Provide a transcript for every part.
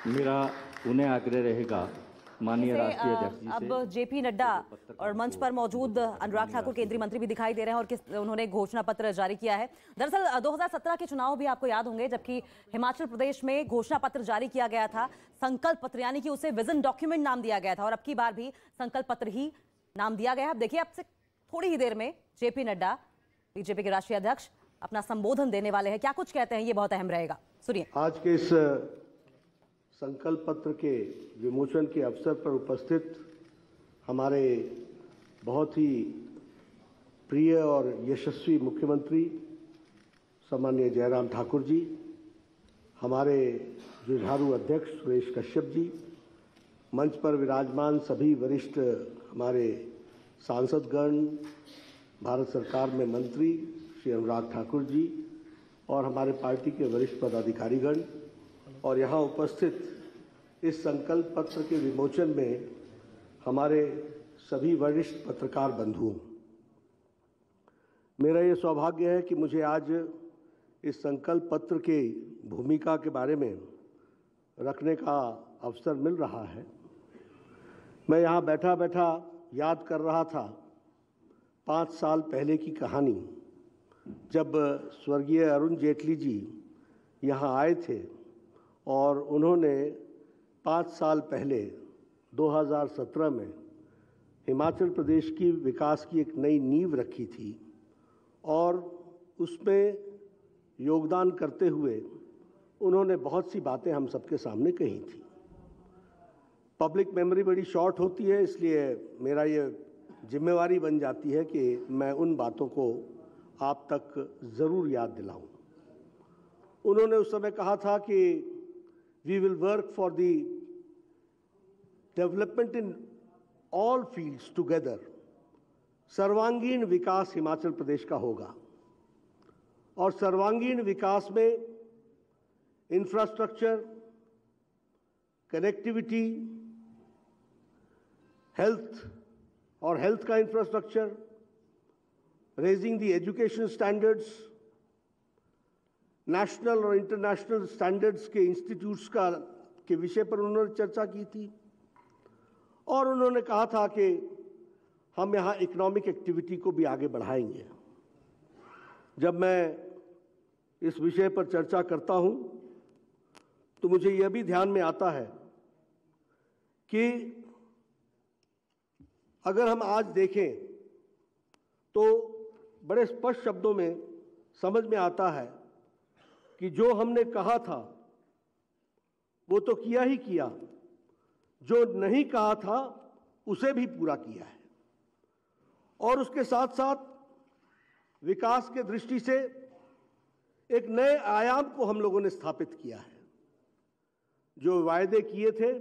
मेरा उन्हें आग्रह रहेगा माननीय राष्ट्रीय अध्यक्ष जी से। अब जेपी नड्डा और मंच पर मौजूद अनुराग ठाकुर केंद्रीय मंत्री भी दिखाई दे रहे हैं और उन्होंने घोषणा पत्र जारी किया है। दरअसल 2017 के चुनाव भी आपको याद होंगे, जबकि हिमाचल प्रदेश में घोषणा पत्र जारी किया गया था, संकल्प पत्र, यानी कि उसे विजन डॉक्यूमेंट नाम दिया गया था, और अब की बार भी संकल्प पत्र ही नाम दिया गया है। अब देखिए, अब से थोड़ी ही देर में जेपी नड्डा, बीजेपी के राष्ट्रीय अध्यक्ष, अपना संबोधन देने वाले हैं। क्या कुछ कहते हैं, ये बहुत अहम रहेगा, सुनिए। आज के इस संकल्प पत्र के विमोचन के अवसर पर उपस्थित हमारे बहुत ही प्रिय और यशस्वी मुख्यमंत्री सम्माननीय जयराम ठाकुर जी, हमारे जुझारू अध्यक्ष सुरेश कश्यप जी, मंच पर विराजमान सभी वरिष्ठ हमारे सांसदगण, भारत सरकार में मंत्री श्री अनुराग ठाकुर जी और हमारे पार्टी के वरिष्ठ पदाधिकारीगण, और यहाँ उपस्थित इस संकल्प पत्र के विमोचन में हमारे सभी वरिष्ठ पत्रकार बंधुओं, मेरा ये सौभाग्य है कि मुझे आज इस संकल्प पत्र के भूमिका के बारे में रखने का अवसर मिल रहा है। मैं यहाँ बैठा बैठा याद कर रहा था 5 साल पहले की कहानी, जब स्वर्गीय अरुण जेटली जी यहाँ आए थे और उन्होंने 5 साल पहले 2017 में हिमाचल प्रदेश की विकास की एक नई नींव रखी थी, और उसमें योगदान करते हुए उन्होंने बहुत सी बातें हम सबके सामने कही थी। पब्लिक मेमोरी बड़ी शॉर्ट होती है, इसलिए मेरा ये जिम्मेवारी बन जाती है कि मैं उन बातों को आप तक ज़रूर याद दिलाऊं। उन्होंने उस समय कहा था कि we will work for the development in all fields together। सर्वांगीण विकास हिमाचल प्रदेश का होगा, और सर्वांगीण विकास में इंफ्रास्ट्रक्चर, कनेक्टिविटी, हेल्थ और हेल्थ का infrastructure, raising the education standards, national और इंटरनेशनल स्टैंडर्ड्स के इंस्टीट्यूट्स के विषय पर उन्होंने चर्चा की थी। और उन्होंने कहा था कि हम यहाँ इकोनॉमिक एक्टिविटी को भी आगे बढ़ाएंगे। जब मैं इस विषय पर चर्चा करता हूँ तो मुझे यह भी ध्यान में आता है कि अगर हम आज देखें तो बड़े स्पष्ट शब्दों में समझ में आता है कि जो हमने कहा था वो तो किया ही किया, जो नहीं कहा था उसे भी पूरा किया है। और उसके साथ साथ विकास के दृष्टि से एक नए आयाम को हम लोगों ने स्थापित किया है। जो वायदे किए थे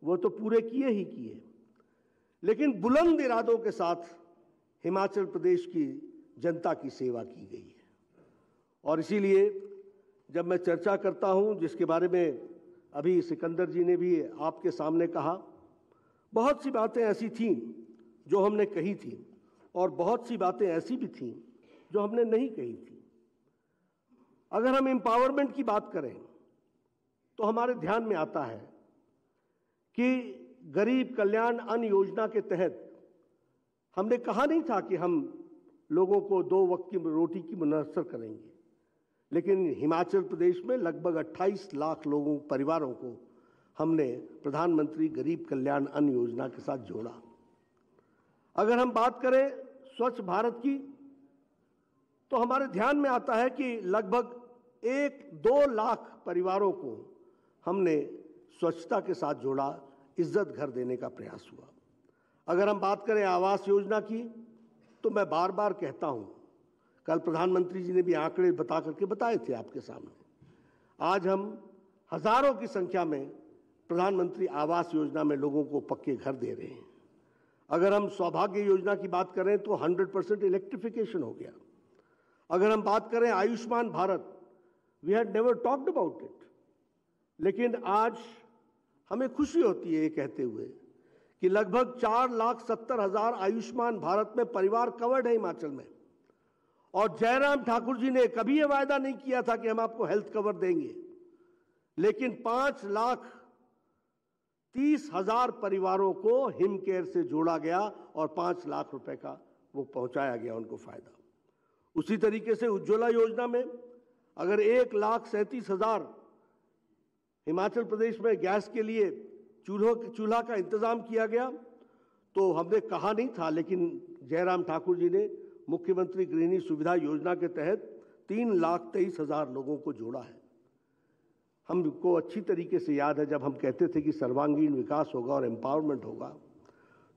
वो तो पूरे किए ही किए, लेकिन बुलंद इरादों के साथ हिमाचल प्रदेश की जनता की सेवा की गई है। और इसीलिए जब मैं चर्चा करता हूं, जिसके बारे में अभी सिकंदर जी ने भी आपके सामने कहा, बहुत सी बातें ऐसी थीं जो हमने कही थी, और बहुत सी बातें ऐसी भी थीं जो हमने नहीं कही थी। अगर हम एम्पावरमेंट की बात करें तो हमारे ध्यान में आता है कि गरीब कल्याण अन्न योजना के तहत हमने कहा नहीं था कि हम लोगों को 2 वक्त की रोटी की मुयस्सर करेंगे, लेकिन हिमाचल प्रदेश में लगभग 28 लाख लोगों, परिवारों को हमने प्रधानमंत्री गरीब कल्याण अन्न योजना के साथ जोड़ा। अगर हम बात करें स्वच्छ भारत की तो हमारे ध्यान में आता है कि लगभग 1-2 लाख परिवारों को हमने स्वच्छता के साथ जोड़ा, इज्जत घर देने का प्रयास हुआ। अगर हम बात करें आवास योजना की तो मैं बार बार कहता हूं, कल प्रधानमंत्री जी ने भी आंकड़े बता करके बताए थे आपके सामने, आज हम हजारों की संख्या में प्रधानमंत्री आवास योजना में लोगों को पक्के घर दे रहे हैं। अगर हम सौभाग्य योजना की बात करें तो 100% इलेक्ट्रिफिकेशन हो गया। अगर हम बात करें Ayushman Bharat, we had never talked about it, लेकिन आज हमें खुशी होती है ये कहते हुए कि लगभग 4,70,000 आयुष्मान भारत में परिवार कवर्ड है हिमाचल में। और जयराम ठाकुर जी ने कभी ये वायदा नहीं किया था कि हम आपको हेल्थ कवर देंगे, लेकिन 5 लाख 30,000 परिवारों को हिमकेयर से जोड़ा गया और 5 लाख रुपए का वो पहुंचाया गया उनको फायदा। उसी तरीके से उज्ज्वला योजना में अगर 1,37,000 हिमाचल प्रदेश में गैस के लिए चूल्हा का इंतजाम किया गया, तो हमने कहा नहीं था, लेकिन जयराम ठाकुर जी ने मुख्यमंत्री गृहिणी सुविधा योजना के तहत 3,23,000 लोगों को जोड़ा है। हमको अच्छी तरीके से याद है जब हम कहते थे कि सर्वांगीण विकास होगा और एम्पावरमेंट होगा,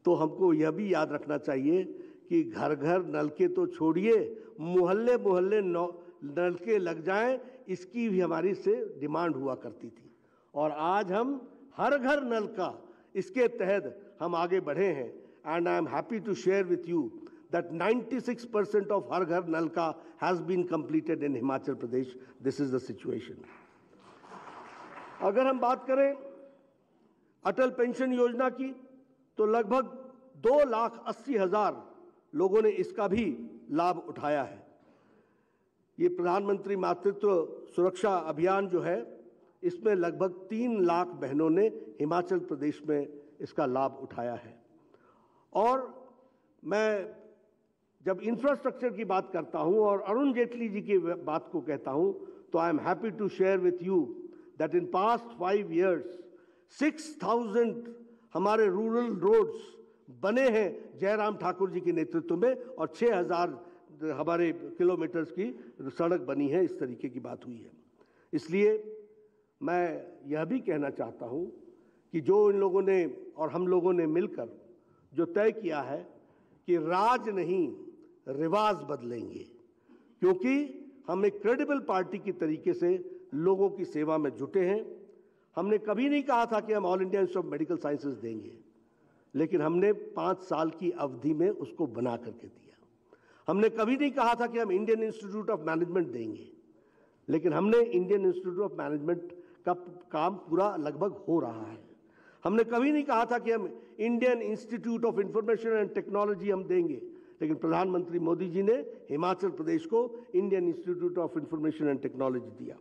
तो हमको यह भी याद रखना चाहिए कि घर घर नलके तो छोड़िए, मोहल्ले मोहल्ले नलके लग जाएं, इसकी भी हमारी से डिमांड हुआ करती थी। और आज हम हर घर नल का, इसके तहत हम आगे बढ़े हैं। And I am happy to share with you that 96% of Har Ghar Nalka has been completed in Himachal Pradesh. This is the situation. अगर हम बात करें अटल पेंशन योजना की, तो लगभग 2,80,000 लोगों ने इसका भी लाभ उठाया है। ये प्रधानमंत्री मातृत्व सुरक्षा अभियान जो है, इसमें लगभग 3 लाख बहनों ने हिमाचल प्रदेश में इसका लाभ उठाया है। और मैं जब इंफ्रास्ट्रक्चर की बात करता हूं और अरुण जेटली जी की बात को कहता हूं, तो I am happy to share with you that in past 5 years 6,000 हमारे रूरल रोड्स बने हैं जयराम ठाकुर जी के नेतृत्व में, और 6,000 हमारे किलोमीटर्स की सड़क बनी है। इस तरीके की बात हुई है। इसलिए मैं यह भी कहना चाहता हूं कि जो इन लोगों ने और हम लोगों ने मिलकर जो तय किया है कि राज नहीं रिवाज बदलेंगे, क्योंकि हम एक क्रेडिबल पार्टी की तरीके से लोगों की सेवा में जुटे हैं। हमने कभी नहीं कहा था कि हम all India institute of medical sciences देंगे, लेकिन हमने 5 साल की अवधि में उसको बना करके दिया। हमने कभी नहीं कहा था कि हम इंडियन इंस्टीट्यूट ऑफ मैनेजमेंट देंगे, लेकिन हमने इंडियन इंस्टीट्यूट ऑफ मैनेजमेंट का काम पूरा लगभग हो रहा है। हमने कभी नहीं कहा था कि हम Indian institute of information and technology हम देंगे, लेकिन प्रधानमंत्री मोदी जी ने हिमाचल प्रदेश को Indian institute of information and technology दिया।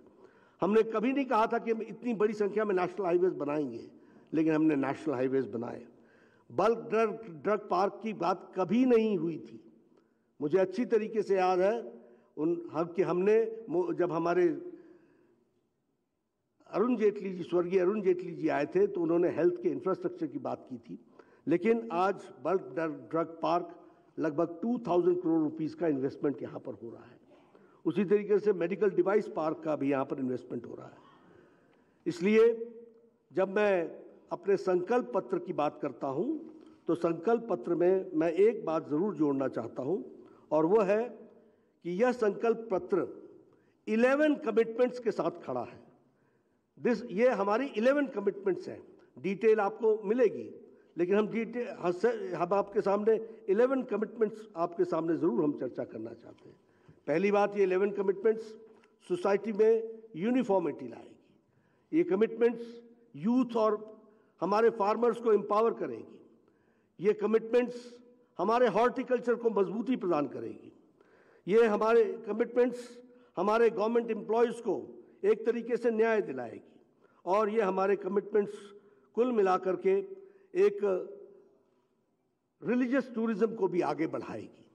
हमने कभी नहीं कहा था कि हम इतनी बड़ी संख्या में नेशनल हाईवेज बनाएंगे, लेकिन हमने नेशनल हाईवेज बनाए। बल्क ड्रग पार्क की बात कभी नहीं हुई थी। मुझे अच्छी तरीके से याद है कि हमने जब हमारे अरुण जेटली जी, स्वर्गीय अरुण जेटली जी आए थे, तो उन्होंने हेल्थ के इंफ्रास्ट्रक्चर की बात की थी। लेकिन आज बल्क ड्रग पार्क लगभग 2,000 करोड़ रुपीस का इन्वेस्टमेंट यहाँ पर हो रहा है। उसी तरीके से मेडिकल डिवाइस पार्क का भी यहाँ पर इन्वेस्टमेंट हो रहा है। इसलिए जब मैं अपने संकल्प पत्र की बात करता हूँ, तो संकल्प पत्र में मैं एक बात जरूर जोड़ना चाहता हूँ, और वो है कि यह संकल्प पत्र 11 कमिटमेंट्स के साथ खड़ा है। ये हमारी 11 कमिटमेंट्स हैं। डिटेल आपको मिलेगी, लेकिन हम आपके सामने 11 कमिटमेंट्स आपके सामने जरूर हम चर्चा करना चाहते हैं। पहली बात, ये 11 कमिटमेंट्स सोसाइटी में यूनिफॉर्मिटी लाएगी। ये कमिटमेंट्स यूथ और हमारे फार्मर्स को एम्पावर करेगी। ये कमिटमेंट्स हमारे हॉर्टिकल्चर को मजबूती प्रदान करेगी। ये हमारे कमिटमेंट्स हमारे गवर्नमेंट एम्प्लॉयज़ को एक तरीके से न्याय दिलाएगी, और ये हमारे कमिटमेंट्स कुल मिलाकर के एक रिलीजियस टूरिज्म को भी आगे बढ़ाएगी।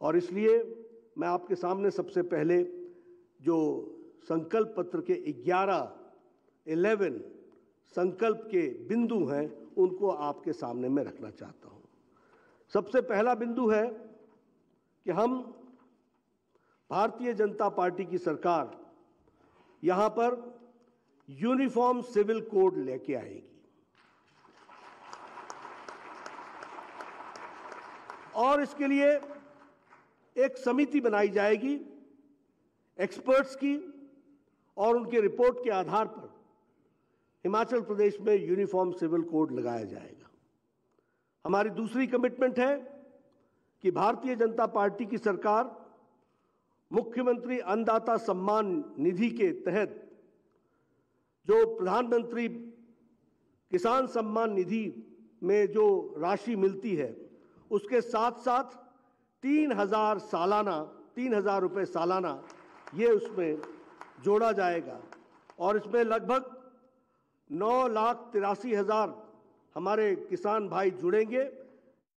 और इसलिए मैं आपके सामने सबसे पहले जो संकल्प पत्र के 11 संकल्प के बिंदु हैं, उनको आपके सामने मैं रखना चाहता हूं। सबसे पहला बिंदु है कि हम भारतीय जनता पार्टी की सरकार यहां पर यूनिफॉर्म सिविल कोड लेके आएगी, और इसके लिए एक समिति बनाई जाएगी एक्सपर्ट्स की, और उनके रिपोर्ट के आधार पर हिमाचल प्रदेश में यूनिफॉर्म सिविल कोड लगाया जाएगा। हमारी दूसरी कमिटमेंट है कि भारतीय जनता पार्टी की सरकार मुख्यमंत्री अन्नदाता सम्मान निधि के तहत जो प्रधानमंत्री किसान सम्मान निधि में जो राशि मिलती है, उसके साथ साथ 3,000 रुपये सालाना ये उसमें जोड़ा जाएगा, और इसमें लगभग 9,83,000 हमारे किसान भाई जुड़ेंगे